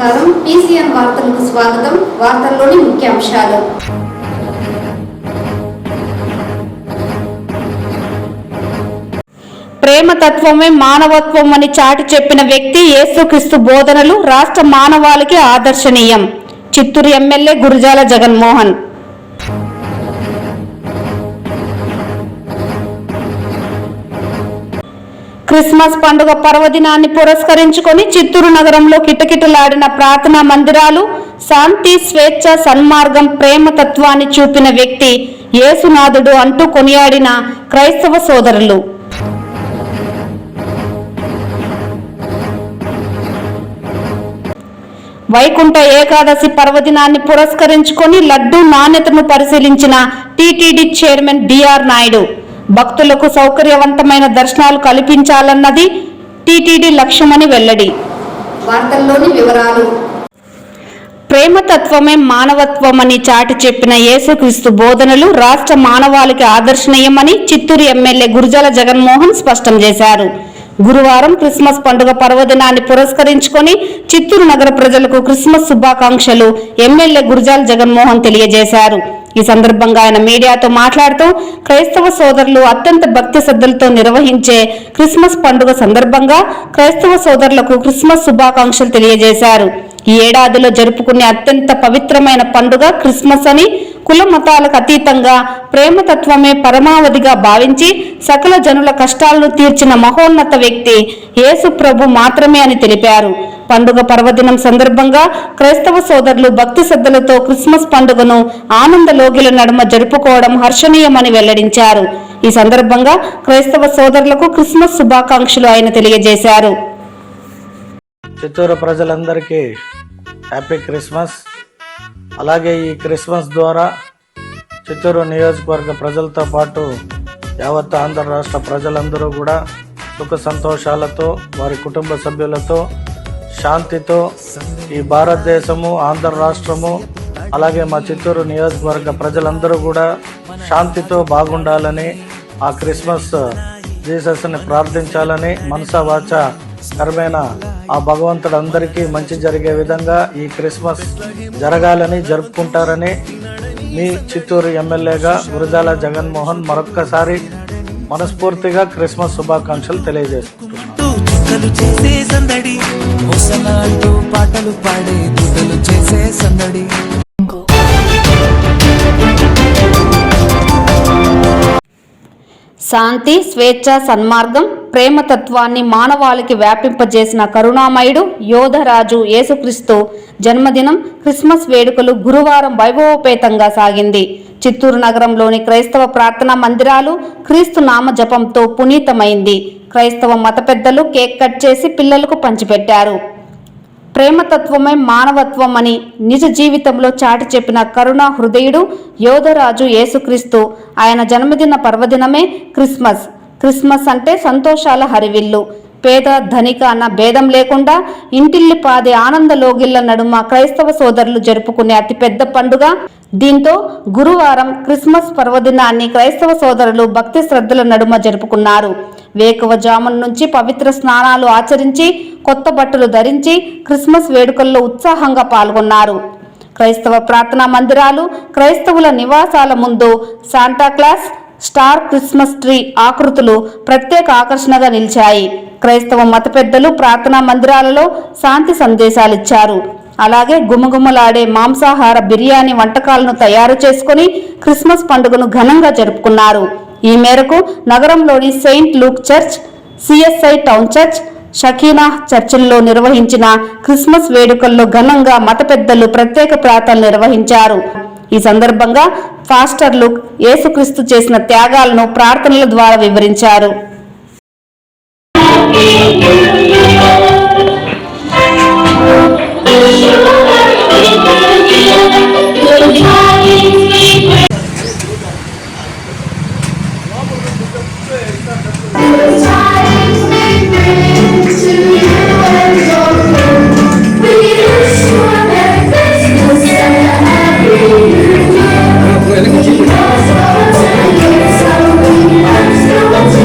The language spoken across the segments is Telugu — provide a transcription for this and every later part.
నమస్కారం. PCN వార్తలకు స్వాగతం. వార్తల్లోని ముఖ్యాంశాలు. ప్రేమతత్వమే మానవత్వం అని చాటి చెప్పిన వ్యక్తి యేసుక్రీస్తు బోధనలు రాష్ట్ర మానవాళికి ఆదర్శనీయం. చిత్తూరు ఎమ్మెల్యే గురజాల జగన్మోహన్. క్రిస్మస్ పండుగ పర్వదినాన్ని పురస్కరించుకొని చిత్తూరు నగరంలో కిటకిటలాడిన ప్రార్థనా మందిరాలు. శాంతి, స్వేచ్ఛ, సన్మార్గం, ప్రేమతత్వాన్ని చూపిన వ్యక్తి యేసునాథుడు అంటూ కొనియాడిన క్రైస్తవ సోదరులు. వైకుంఠ ఏకాదశి పర్వదినాన్ని పురస్కరించుకొని లడ్డూ నాణ్యతను పరిశీలించిన టీటీడీ చైర్మన్ డిఆర్ నాయుడు. భక్తులకు సౌకర్యవంతమైన దర్శనాలు కల్పించాలన్నది టీటీడీ లక్ష్యమని వెల్లడి. వార్తల్లోని వివరాలు. ప్రేమతత్వమే మానవత్వమని చాటి చెప్పిన యేసుక్రీస్తు బోధనలు రాష్ట్ర మానవాళికి ఆదర్శనీయమని చిత్తూరు ఎమ్మెల్యే గురజాల జగన్మోహన్ స్పష్టం చేశారు. గురువారం క్రిస్మస్ పండుగ పర్వదినాన్ని పురస్కరించుకొని చిత్తూరు నగర ప్రజలకు క్రిస్మస్ శుభాకాంక్షలు ఎమ్మెల్యే గురజాల జగన్మోహన్ తెలియజేశారు. ఈ సందర్భంగా ఆయన మీడియాతో మాట్లాడుతూ క్రైస్తవ సోదరులు అత్యంత భక్తి శ్రద్ధలతో నిర్వహించే క్రిస్మస్ పండుగ సందర్భంగా క్రైస్తవ సోదరులకు క్రిస్మస్ శుభాకాంక్షలు తెలియజేశారు. ఈ ఏడాదిలో జరుపుకునే అత్యంత పవిత్రమైన పండుగ క్రిస్మస్ అని, కుల మతాలకు అతీతంగా ప్రేమతత్వమే పరమావధిగా భావించి సకల జనుల కష్టాలను తీర్చిన మహోన్నత వ్యక్తి యేసు ప్రభు మాత్రమే అని తెలిపారు. పండుగ పర్వదినం సందర్భంగా క్రైస్తవ సోదరులు భక్తి శ్రద్ధలతో క్రిస్మస్ పండుగను ఆనందలోగిల నడుమ జరుపుకోవడం హర్షణీయమని వెల్లడించారు. ఈ సందర్భంగా క్రైస్తవ సోదరులకు క్రిస్మస్ శుభాకాంక్షలు ఆయన తెలియజేశారు. చిత్తూరు ప్రజలందరికీ హ్యాపీ క్రిస్మస్. అలాగే ఈ క్రిస్మస్ ద్వారా చిత్తూరు నియోజకవర్గ ప్రజలతో పాటు యావత్ ఆంధ్ర రాష్ట్ర ప్రజలందరూ కూడా సుఖ సంతోషాలతో, వారి కుటుంబ సభ్యులతో, శాంతితో ఈ భారతదేశము, ఆంధ్ర రాష్ట్రము, అలాగే మా చిత్తూరు నియోజకవర్గ ప్రజలందరూ కూడా శాంతితో బాగుండాలని, ఆ క్రిస్మస్ జీసస్ని ప్రార్థించాలని, మనసా వాచ కర్మేణ ఆ భగవంతుడు అందరికీ మంచి జరిగే విధంగా ఈ క్రిస్మస్ జరగాలని, జరుపుకుంటారని మీ చిత్తూరు ఎమ్మెల్యేగా గురజాల జగన్మోహన్ మరొక్కసారి మనస్ఫూర్తిగా క్రిస్మస్ శుభాకాంక్షలు తెలియజేసుకుంటున్నాను. శాంతి, స్వేచ్ఛ, సన్మార్గం, ప్రేమతత్వాన్ని మానవాళికి వ్యాపింపజేసిన కరుణామయుడు యోధరాజు యేసుక్రీస్తు జన్మదినం క్రిస్మస్ వేడుకలు గురువారం వైభవోపేతంగా సాగింది. చిత్తూరు నగరంలోని క్రైస్తవ ప్రార్థనా మందిరాలు క్రీస్తు నామ జపంతో పునీతమైంది. క్రైస్తవ మత పెద్దలు కేక్ కట్ చేసి పిల్లలకు పంచిపెట్టారు. ప్రేమతత్వమే మానవత్వం అని నిజ జీవితంలో చాటి చెప్పిన కరుణా హృదయుడు యోధరాజు యేసుక్రీస్తు. ఆయన జన్మదిన పర్వదినమే క్రిస్మస్. క్రిస్మస్ అంటే సంతోషాల హరివిల్లు. పేద ధనిక అన్న భేదం లేకుండా ఇంటిల్లి పాది ఆనందలోగిళ్ల నడుమ క్రైస్తవ సోదరులు జరుపుకునే అతిపెద్ద పండుగ. దీంతో గురువారం క్రిస్మస్ పర్వదినాన్ని క్రైస్తవ సోదరులు భక్తి శ్రద్ధల నడుమ జరుపుకున్నారు. వేకువజామున నుంచి పవిత్ర స్నానాలు ఆచరించి కొత్త బట్టలు ధరించి క్రిస్మస్ వేడుకల్లో ఉత్సాహంగా పాల్గొన్నారు. క్రైస్తవ ప్రార్థనా మందిరాలు, క్రైస్తవుల నివాసాల ముందు శాంటాక్లాస్, స్టార్, క్రిస్మస్ ట్రీ ఆకృతులు ప్రత్యేక ఆకర్షణగా నిలిచాయి. క్రైస్తవ మత పెద్దలు ప్రార్థనా మందిరాలలో శాంతి సందేశాలిచ్చారు. అలాగే గుమగుమలాడే మాంసాహార బిర్యానీ వంటకాలను తయారు చేసుకుని క్రిస్మస్ పండుగను ఘనంగా జరుపుకున్నారు. ఈ మేరకు నగరంలోని saint Luke church, CSI town church, Shekinah చర్చిల్లో నిర్వహించిన క్రిస్మస్ వేడుకల్లో ఘనంగా మత పెద్దలు ప్రత్యేక ప్రార్థనలు నిర్వహించారు. ఈ సందర్భంగా పాస్టర్లు యేసుక్రీస్తు చేసిన త్యాగాలను ప్రార్థనల ద్వారా వివరించారు.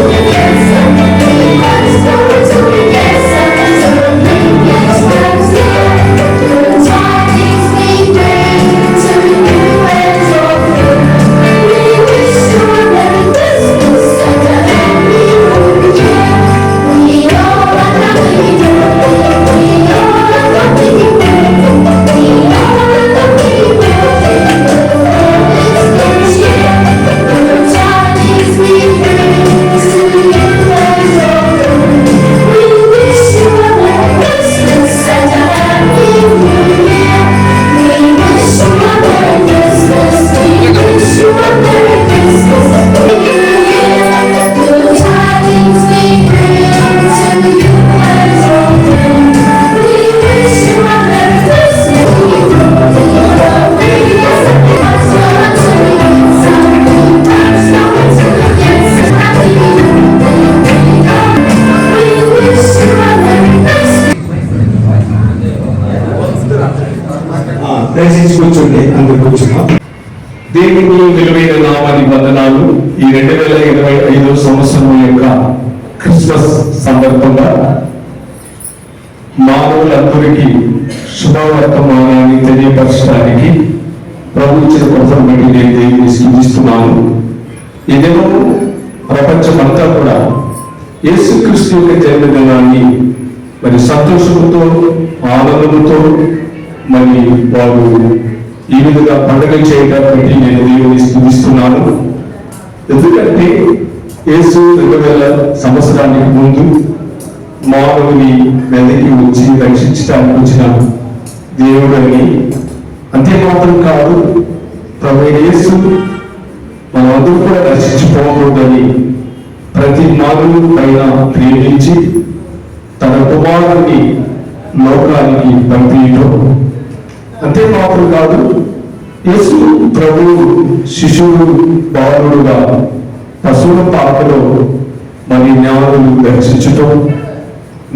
Thank you. దేవుని విలువైన నామానికి వందనాలు. ఈ 2025 సంవత్సరం యొక్క క్రిస్మస్ సందర్భంగా మానవులందరికీ శుభవర్తమానాన్ని తెలియపరచడానికి ప్రభు ఇచ్చిన కృపను బట్టి నేను దేవుని స్తుతిస్తున్నాను. ఈ దినం ప్రపంచమంతా కూడా యేసుక్రీస్తు యొక్క జన్మదినాన్ని మరి సంతోషంతో ఆనందంతో మరి వారు ఈ విధంగా పండుగ చేయడానికి నేను దేవుని స్తుతిస్తున్నాను. ఎందుకంటే యేసు 2000 సంవత్సరానికి ముందు మానవుని వెనక్కి వచ్చి రక్షించడానికి వచ్చిన దేవుడని, అంతేమాత్రం కాదు ప్రభు యేసు మనమందరూ కూడా రక్షించుకోకూడదని ప్రతి మానవుని పైన ప్రేమించి తన కుమారుని లోకానికి పంపించడం. అంతేమాత్రం కాదు యేసు ప్రభు శిశువు బాలుడుగా పశువుల పాకలో మరి జ్ఞానులు దర్శించటం,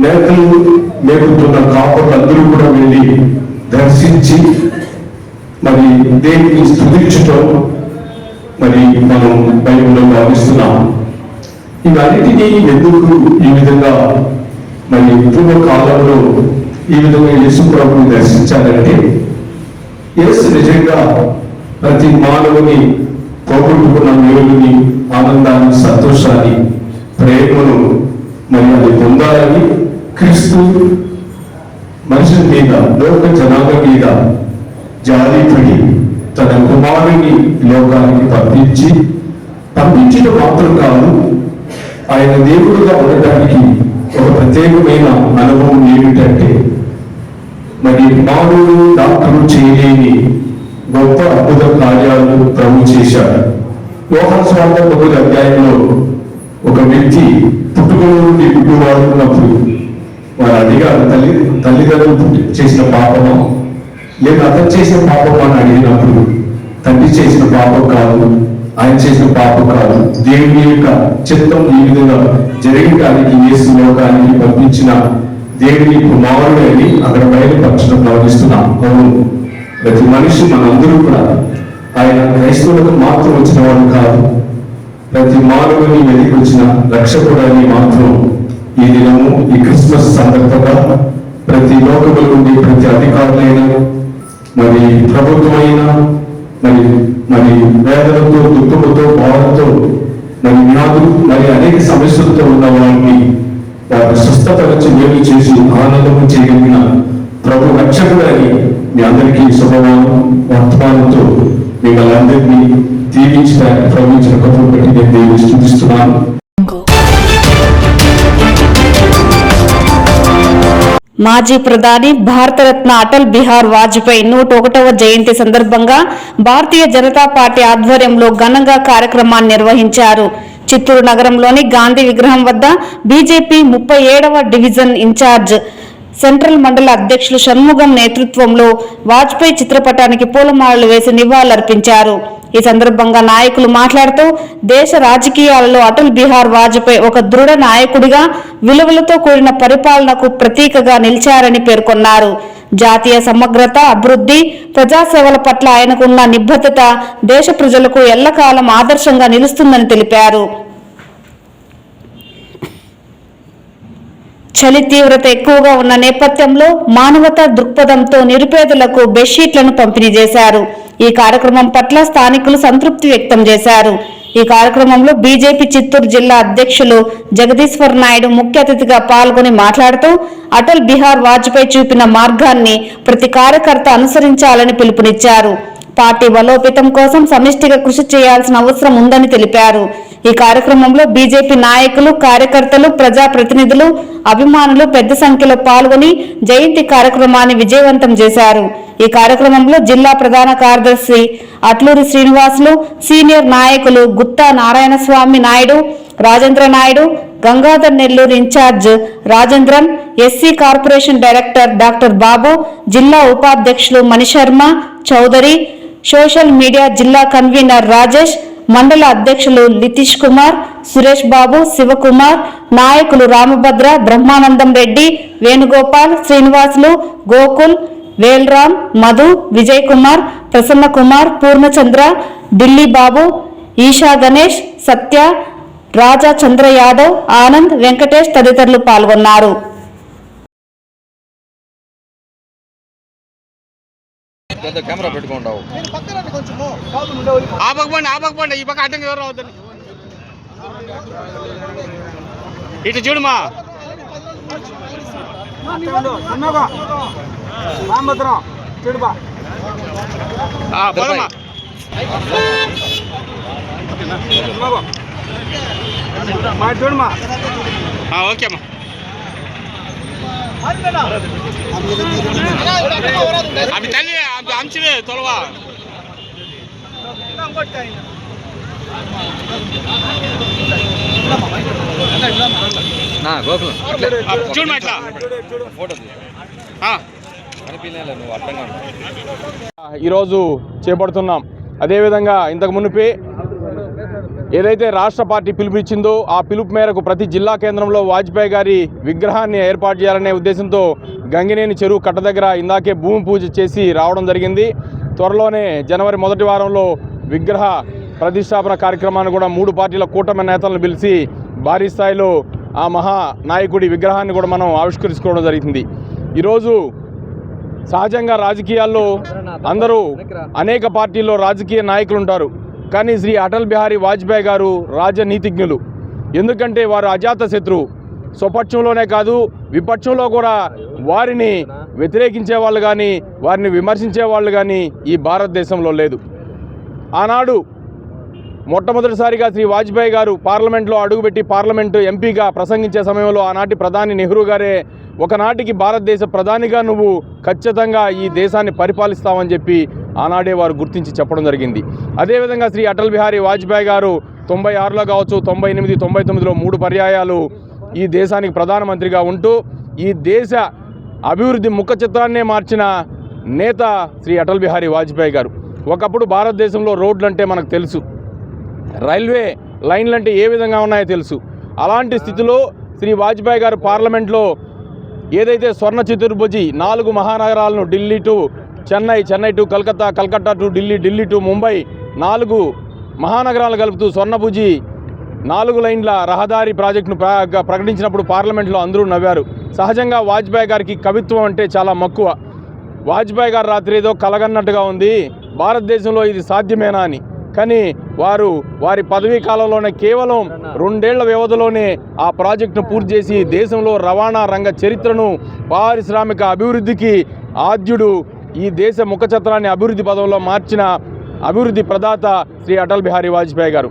మేకలు మేపుతున్న కాపర్లందరూ కూడా వెళ్ళి దర్శించి మరి దేవుని స్తుతించటం మరి మనం బైబిల్లో భావిస్తున్నాం. ఇవన్నిటినీ ఎందుకు ఈ విధంగా మరి పూర్వకాలంలో ఈ విధంగా యేసు ప్రభుని దర్శించాలంటే, యేసు నిజంగా ప్రతి మానవుని పోగొట్టుకున్న మేలుని, ఆనందాన్ని, సంతోషాన్ని, ప్రేమను మరి అది పొందాలని క్రీస్తు మనుషుల మీద, లోక జనాభా మీద జాలిపడి తన కుమారుని లోకానికి పంపించడం మాత్రం కాదు, ఆయన దేవుడుగా ఉండటానికి ఒక ప్రత్యేకమైన అనుభవం ఏమిటంటే, మరి మానవుడు డాక్టర్లు చేయలేని గొప్ప అద్భుత కార్యాలను ప్రభు చేశాడు. యోహాను సువార్త 9వ అధ్యాయంలో ఒక వ్యక్తి పుట్టుకల నుండి గుడ్డివాడున్నప్పుడు వారు అడిగారు, తల్లిదండ్రులు చేసిన పాపమా లేదా అతను చేసిన పాపమా అని అడిగినప్పుడు, తండ్రి చేసిన పాపం కాదు, ఆయన చేసిన పాపం కాదు, దేవుని యొక్క చిత్తం ఈ విధంగా జరగడానికి యేసు లోకానికి పంపించిన దేవుని కుమారుడు అని అక్కడ బయలుపరచడం భావిస్తున్నాం. అవును, ప్రతి మనిషి మనందరూ కూడా ఆయన క్రైస్తవులకు మాత్రం వచ్చిన వాడు కాదు, ప్రతి మానవుని వెతికి వచ్చిన రక్షకుడు అని మాత్రం ఈ దినము ఈ క్రిస్మస్ సందర్భంగా ప్రతి లోకముల నుండి ప్రతి అధికారులైన మరి ప్రభుత్వమైన మరి వేదనతో, దుఃఖముతో, బాధతో, మరి వ్యాధులు, మరి అనేక సమస్యలతో ఉన్న వారిని వారి స్వస్థత వచ్చి మేలు చేసి ఆనందము చేయగలిగిన ప్రభు రక్షకుడు అని మీ అందరికీ వర్తమానంతో మిమ్మల్ని అందరినీ దీవించడానికి ప్రవహించిన కృపను బట్టి నేను దేవుని స్తుతిస్తున్నాను. మాజీ ప్రధాని భారతరత్న అటల్ బిహార్ వాజ్పేయి 101వ జయంతి సందర్భంగా భారతీయ జనతా పార్టీ ఆధ్వర్యంలో ఘనంగా కార్యక్రమాన్ని నిర్వహించారు. చిత్తూరు నగరంలోని గాంధీ విగ్రహం వద్ద బీజేపీ 37వ డివిజన్ ఇన్ఛార్జ్ సెంట్రల్ మండల అధ్యక్షులు షణ్ముగం నేతృత్వంలో వాజ్పేయి చిత్రపటానికి పూలమాలలు వేసి నివాళులర్పించారు. ఈ సందర్భంగా నాయకులు మాట్లాడుతూ, దేశ రాజకీయాలలో అటల్ బిహార్ వాజ్పేయి ఒక దృఢ నాయకుడిగా విలువలతో కూడిన పరిపాలనకు ప్రతీకగా నిలిచారని పేర్కొన్నారు. జాతీయ సమగ్రత, అభివృద్ధి, ప్రజాసేవల పట్ల ఆయనకున్న నిబద్ధత దేశ ప్రజలకు ఎల్లకాలం ఆదర్శంగా నిలుస్తుందని తెలిపారు. చలి తీవ్రత ఎక్కువగా ఉన్న నేపథ్యంలో మానవతా దృక్పథంతో నిరుపేదలకు బెడ్షీట్లను పంపిణీ చేశారు. ఈ కార్యక్రమం పట్ల స్థానికులు సంతృప్తి వ్యక్తం చేశారు. ఈ కార్యక్రమంలో బీజేపీ చిత్తూరు జిల్లా అధ్యక్షులు జగదీశ్వర్ నాయుడు ముఖ్య అతిథిగా పాల్గొని మాట్లాడుతూ, అటల్ బిహార్ వాజ్పేయి చూపిన మార్గాన్ని ప్రతి కార్యకర్త అనుసరించాలని పిలుపునిచ్చారు. పార్టీ బలోపేతం కోసం సమిష్టిగా కృషి చేయాల్సిన అవసరం ఉందని తెలిపారు. ఈ కార్యక్రమంలో బీజేపీ నాయకులు, కార్యకర్తలు, ప్రజాప్రతినిధులు, అభిమానులు పెద్ద సంఖ్యలో పాల్గొని జయంతి కార్యక్రమాన్ని విజయవంతం చేశారు. ఈ కార్యక్రమంలో జిల్లా ప్రధాన కార్యదర్శి అట్లూరి శ్రీనివాసులు, సీనియర్ నాయకులు Gutta Narayanaswamy Naidu, Rajendra Naidu, Gangadhar Nellore in charge Rajendran, SC corporation director doctor Babu, జిల్లా ఉపాధ్యక్షులు మణిశర్మ చౌదరి, సోషల్ మీడియా జిల్లా కన్వీనర్ రాజేష్, మండల అధ్యక్షులు లితీష్ కుమార్, సురేష్ బాబు, శివకుమార్, నాయకులు రామభద్ర, బ్రహ్మానందం రెడ్డి, వేణుగోపాల్, శ్రీనివాసులు, గోకుల్, వేల్రామ్, మధు, విజయ్ కుమార్, ప్రసన్న కుమార్, పూర్ణచంద్ర, ఢిల్లీ బాబు, ఈషా గణేష్, సత్య, రాజా చంద్ర యాదవ్, ఆనంద్, వెంకటేష్ తదితరులు పాల్గొన్నారు. కెమెరా పెట్టుకుంటావు ఆపకపోండి ఈ పక్క అడ్డంగా ఎవరు అవుతుంది ఇటు చూడుమా చూడుమా చూడమా ఓకేమ్మా అవి తల్లి అంచులే తొలవా చూడమా ఇట్లా ఈరోజు చేపడుతున్నాం. అదేవిధంగా ఇంతకు మునిపే ఏదైతే రాష్ట్ర పార్టీ పిలుపు ఇచ్చిందో ఆ పిలుపు మేరకు ప్రతి జిల్లా కేంద్రంలో వాజ్పేయి గారి విగ్రహాన్ని ఏర్పాటు చేయాలనే ఉద్దేశంతో గంగినేని చెరువు కట్ట దగ్గర ఇందాకే భూమి పూజ చేసి రావడం జరిగింది. త్వరలోనే జనవరి మొదటి వారంలో విగ్రహ ప్రతిష్టాపన కార్యక్రమాన్ని కూడా 3 పార్టీల కూటమి నేతలను పిలిచి భారీ స్థాయిలో ఆ మహా నాయకుడి విగ్రహాన్ని కూడా మనం ఆవిష్కరించుకోవడం జరిగింది. ఈరోజు సహజంగా రాజకీయాల్లో అందరూ అనేక పార్టీల్లో రాజకీయ నాయకులు ఉంటారు. కానీ శ్రీ అటల్ బిహారీ వాజ్పేయి గారు రాజనీతిజ్ఞులు. ఎందుకంటే వారు అజాత శత్రువు. స్వపక్షంలోనే కాదు విపక్షంలో కూడా వారిని వ్యతిరేకించే వాళ్ళు కానీ వారిని విమర్శించే వాళ్ళు కానీ ఈ భారతదేశంలో లేదు. ఆనాడు మొట్టమొదటిసారిగా శ్రీ వాజ్పేయి గారు పార్లమెంట్లో అడుగుపెట్టి పార్లమెంటు ఎంపీగా ప్రసంగించే సమయంలో ఆనాటి ప్రధాని నెహ్రూ గారే ఒకనాటికి భారతదేశ ప్రధానిగా నువ్వు ఖచ్చితంగా ఈ దేశాన్ని పరిపాలిస్తావని చెప్పి ఆనాడే వారు గుర్తించి చెప్పడం జరిగింది. అదేవిధంగా శ్రీ అటల్ బిహారీ వాజ్పేయి గారు 96లో కావచ్చు, 98, 99లో 3 పర్యాయాలు ఈ దేశానికి ప్రధానమంత్రిగా ఉంటూ ఈ దేశ అభివృద్ధి ముఖ చిత్రాన్నే మార్చిన నేత శ్రీ అటల్ బిహారీ వాజ్పేయి గారు. ఒకప్పుడు భారతదేశంలో రోడ్లు అంటే మనకు తెలుసు, రైల్వే లైన్లు అంటే ఏ విధంగా ఉన్నాయో తెలుసు. అలాంటి స్థితిలో శ్రీ వాజ్పేయి గారు పార్లమెంట్లో ఏదైతే స్వర్ణ చతుర్భుజి 4 మహానగరాలను Delhi to Chennai, Chennai to Calcutta, Calcutta to Delhi, Delhi to Mumbai 4 మహానగరాలు కలుపుతూ స్వర్ణభుజి 4 లైన్ల రహదారి ప్రాజెక్టును ప్రకటించినప్పుడు పార్లమెంట్లో అందరూ నవ్వారు. సహజంగా వాజ్పేయి గారికి కవిత్వం అంటే చాలా మక్కువ. వాజ్పేయి గారు రాత్రి ఏదో కలగన్నట్టుగా ఉంది, భారతదేశంలో ఇది సాధ్యమేనా అని. కానీ వారి పదవీ కాలంలోనే కేవలం 2 ఏళ్ల వ్యవధిలోనే ఆ ప్రాజెక్టును పూర్తి చేసి దేశంలో రవాణా రంగ చరిత్రను, పారిశ్రామిక అభివృద్ధికి ఆద్యుడు, ఈ దేశ ముఖచిత్రాన్ని అభివృద్ధి పదంలో మార్చిన అభివృద్ధి ప్రదాత శ్రీ అటల్ బిహారీ వాజ్పేయి గారు.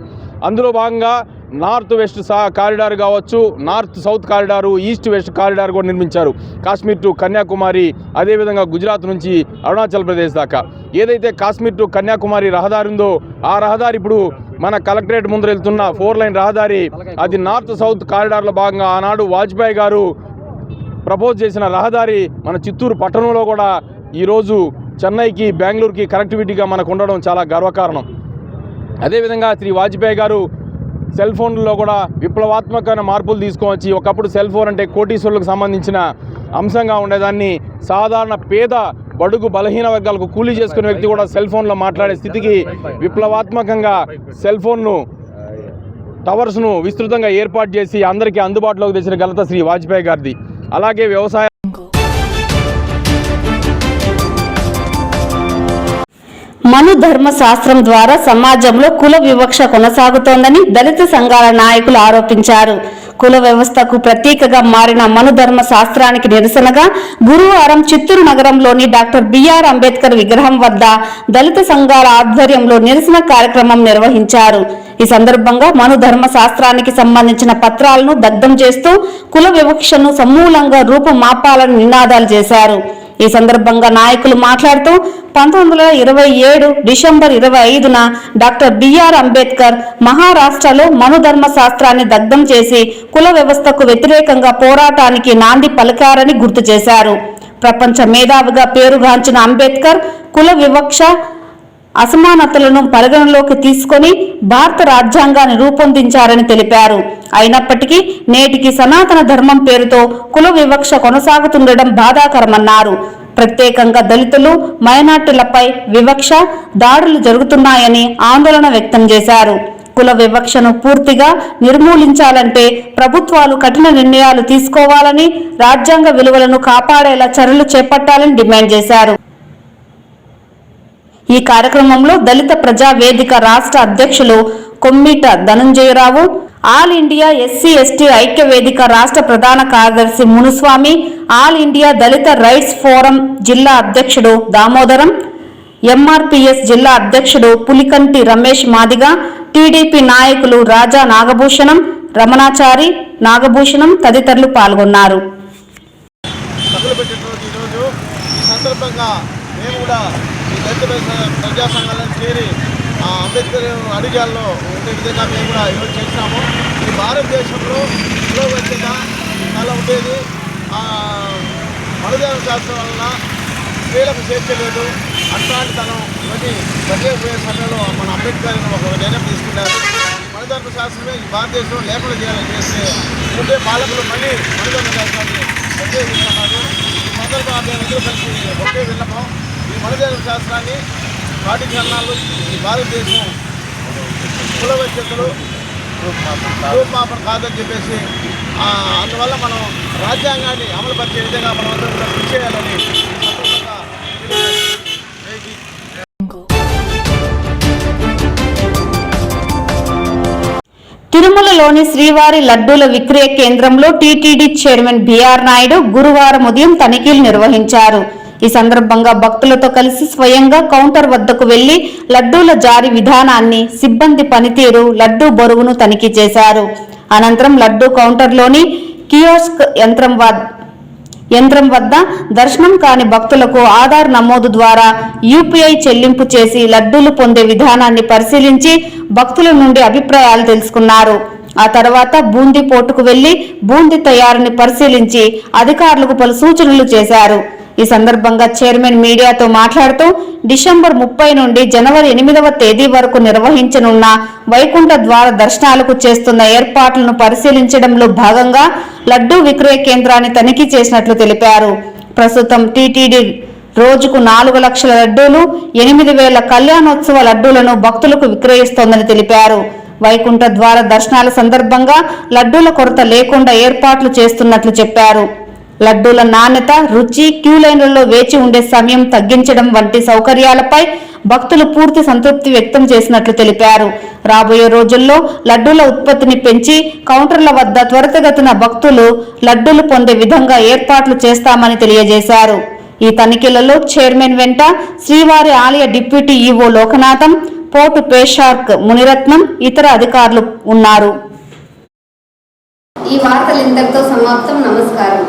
అందులో భాగంగా నార్త్ వెస్ట్ కారిడార్ కావచ్చు, north south corridor, east west corridor కూడా నిర్మించారు. కాశ్మీర్ టు కన్యాకుమారి, అదేవిధంగా గుజరాత్ నుంచి అరుణాచల్ ప్రదేశ్ దాకా ఏదైతే కాశ్మీర్ టు కన్యాకుమారి రహదారి ఉందో ఆ రహదారి ఇప్పుడు మన కలెక్టరేట్ ముందర వెళ్తున్న 4 లైన్ రహదారి, అది నార్త్ సౌత్ కారిడార్లో భాగంగా ఆనాడు వాజ్పేయి గారు ప్రపోజ్ చేసిన రహదారి మన చిత్తూరు పట్టణంలో కూడా ఈరోజు చెన్నైకి, బెంగళూరుకి కనెక్టివిటీగా మనకు ఉండడం చాలా గర్వకారణం. అదేవిధంగా శ్రీ వాజ్పేయి గారు సెల్ ఫోన్లలో కూడా విప్లవాత్మకమైన మార్పులు తీసుకొచ్చి, ఒకప్పుడు సెల్ ఫోన్ అంటే కోటీశ్వరులకు సంబంధించిన అంశంగా ఉండేదాన్ని సాధారణ పేద బడుగు బలహీన వర్గాలకు కూలీ చేసుకునే వ్యక్తి కూడా సెల్ ఫోన్లో మాట్లాడే స్థితికి విప్లవాత్మకంగా సెల్ ఫోన్ను టవర్స్ను విస్తృతంగా ఏర్పాటు చేసి అందరికీ అందుబాటులోకి తెచ్చిన ఘనత శ్రీ వాజ్పేయి గారిది. అలాగే వ్యవసాయ మను ధర్మ శాస్త్రం ద్వారా సమాజంలో కుల వివక్ష కొనసాగుతోందని దళిత సంఘాల నాయకులు ఆరోపించారు. కుల వ్యవస్థకు ప్రతీకగా మారిన మను ధర్మ శాస్త్రానికి నిరసనగా గురువారం చిత్తూరు నగరంలోని డాక్టర్ బిఆర్ అంబేద్కర్ విగ్రహం వద్ద దళిత సంఘాల ఆధ్వర్యంలో నిరసన కార్యక్రమం నిర్వహించారు. ఈ సందర్భంగా మను ధర్మ శాస్త్రానికి సంబంధించిన పత్రాలను దగ్ధం చేస్తూ కుల వివక్షను సమూలంగా రూపుమాపాలని నినాదాలు చేశారు. ఈ సందర్భంగా నాయకులు మాట్లాడుతూ 1927 డిసెంబర్ 25న డాక్టర్ బిఆర్ అంబేద్కర్ మహారాష్ట్రలో మనుధర్మ శాస్త్రాన్ని దగ్ధం చేసి కుల వ్యవస్థకు వ్యతిరేకంగా పోరాటానికి నాంది పలికారని గుర్తు చేశారు. ప్రపంచ మేధావిగా పేరుగాంచిన అంబేద్కర్ కుల వివక్ష, అసమానతలను పరిగణలోకి తీసుకొని భారత రాజ్యాంగాన్ని రూపొందించారని తెలిపారు. అయినప్పటికీ నేటికి సనాతన ధర్మం పేరుతో కుల వివక్ష కొనసాగుతుండడం బాధాకరమన్నారు. ప్రత్యేకంగా దళితులు, మైనార్టీలపై వివక్ష, దాడులు జరుగుతున్నాయని ఆందోళన వ్యక్తం చేశారు. కుల వివక్షను పూర్తిగా నిర్మూలించాలంటే ప్రభుత్వాలు కఠిన నిర్ణయాలు తీసుకోవాలని, రాజ్యాంగ విలువలను కాపాడేలా చర్యలు చేపట్టాలని డిమాండ్ చేశారు. ఈ కార్యక్రమంలో దళిత ప్రజా వేదిక రాష్ట్ర అధ్యక్షులు Kommita Dhananjayarao, all India SC ST ఐక్య వేదిక రాష్ట్ర ప్రధాన కార్యదర్శి Muniswamy, all India Dalit rights forum జిల్లా అధ్యక్షుడు దామోదరం, ఎంఆర్పిఎస్ జిల్లా అధ్యక్షుడు పులికంటి రమేష్ మాదిగ, టీడీపీ నాయకులు రాజా నాగభూషణం, రమణాచారి, నాగభూషణం తదితరులు పాల్గొన్నారు. ప్రజా సంఘాలను చేరి అంబేద్కర్ అడిగాల్లో ఉండే విధంగా మేము కూడా ఈరోజు చేసినాము. ఈ భారతదేశంలో పురోగతిగా చాలా ఉండేది. మనుధర్మ శాస్త్రం వలన స్త్రీలకు స్వేచ్ఛ లేదు, అట్లాంటితనం ఇవన్నీ ప్రత్యేకమైన సమయంలో మన అంబేద్కర్ ఒక నిర్ణయం తీసుకున్నారు. మనుధర్మ శాస్త్రమే ఈ భారతదేశంలో లేకుండా చేయాలని చేస్తే ఉండే పాలకులు మళ్ళీ మనుధర్మ శాస్త్రాన్ని ప్రత్యేకిస్తున్నారు. ఈ సందర్భంగా అందరూ కలిసి ఒకే విన్నపం, ఈ మనుధర్మ శాస్త్రాన్ని పాటించాలు ఈ భారతదేశం కులవైద్యతలు రూపమాపన కాదని చెప్పేసి అందువల్ల మనం రాజ్యాంగాన్ని అమలుపరిచే విధంగా మనం అందరం కూడా కృషి చేయాలని తిరుమలలోని శ్రీవారి లడ్డూల విక్రయ కేంద్రంలో టీటీడీ చైర్మన్ బిఆర్ నాయుడు గురువారం ఉదయం తనిఖీలు నిర్వహించారు. ఈ సందర్భంగా భక్తులతో కలిసి స్వయంగా కౌంటర్ వద్దకు వెళ్లి లడ్డూల జారీ విధానాన్ని, సిబ్బంది పనితీరు, లడ్డూ బరువును తనిఖీ చేశారు. అనంతరం లడ్డూ కౌంటర్లోని కియోస్క్ యంత్రం వద్ద దర్శనం కాని భక్తులకు ఆధార్ నమోదు ద్వారా యూపీఐ చెల్లింపు చేసి లడ్డూలు పొందే విధానాన్ని పరిశీలించి భక్తుల నుండి అభిప్రాయాలు తెలుసుకున్నారు. ఆ తర్వాత బూందీ పోర్టుకు వెళ్లి బూందీ తయారీని పరిశీలించి అధికారులకు పలు సూచనలు చేశారు. ఈ సందర్భంగా చైర్మన్ మీడియాతో మాట్లాడుతూ డిసెంబర్ 30 నుండి జనవరి 8వ తేదీ వరకు నిర్వహించనున్న వైకుంఠ ద్వార దర్శనాలకు చేస్తున్న ఏర్పాట్లను పరిశీలించడంలో భాగంగా లడ్డూ విక్రయ కేంద్రాన్ని తనిఖీ చేసినట్లు తెలిపారు. ప్రస్తుతం టీటీడీ రోజుకు 4 లక్షల లడ్డూలు, 8,000 కళ్యాణోత్సవ లడ్డూలను భక్తులకు విక్రయిస్తోందని తెలిపారు. వైకుంఠ ద్వార దర్శనాల సందర్భంగా లడ్డూల కొరత లేకుండా ఏర్పాట్లు చేస్తున్నట్లు చెప్పారు. లడ్డూల నాణ్యత, రుచి, క్యూ లైన్లలో వేచి ఉండే సమయం తగ్గించడం వంటి సౌకర్యాలపై భక్తులు పూర్తి సంతృప్తి వ్యక్తం చేసినట్లు తెలిపారు. రాబోయే రోజుల్లో లడ్డూల ఉత్పత్తిని పెంచి కౌంటర్ల వద్ద త్వరితగతిన భక్తులు లడ్డూలు పొందే విధంగా ఏర్పాట్లు చేస్తామని తెలియజేశారు. ఈ తనిఖీలలో చైర్మన్ వెంట శ్రీవారి ఆలయ డిప్యూటీ ఈవో లోకనాథం, పోర్టు పేషార్క్ మునిరత్నం, ఇతర అధికారులు ఉన్నారు. ఈ వార్తలు ఇంతటితో సమాప్తం. నమస్కారం.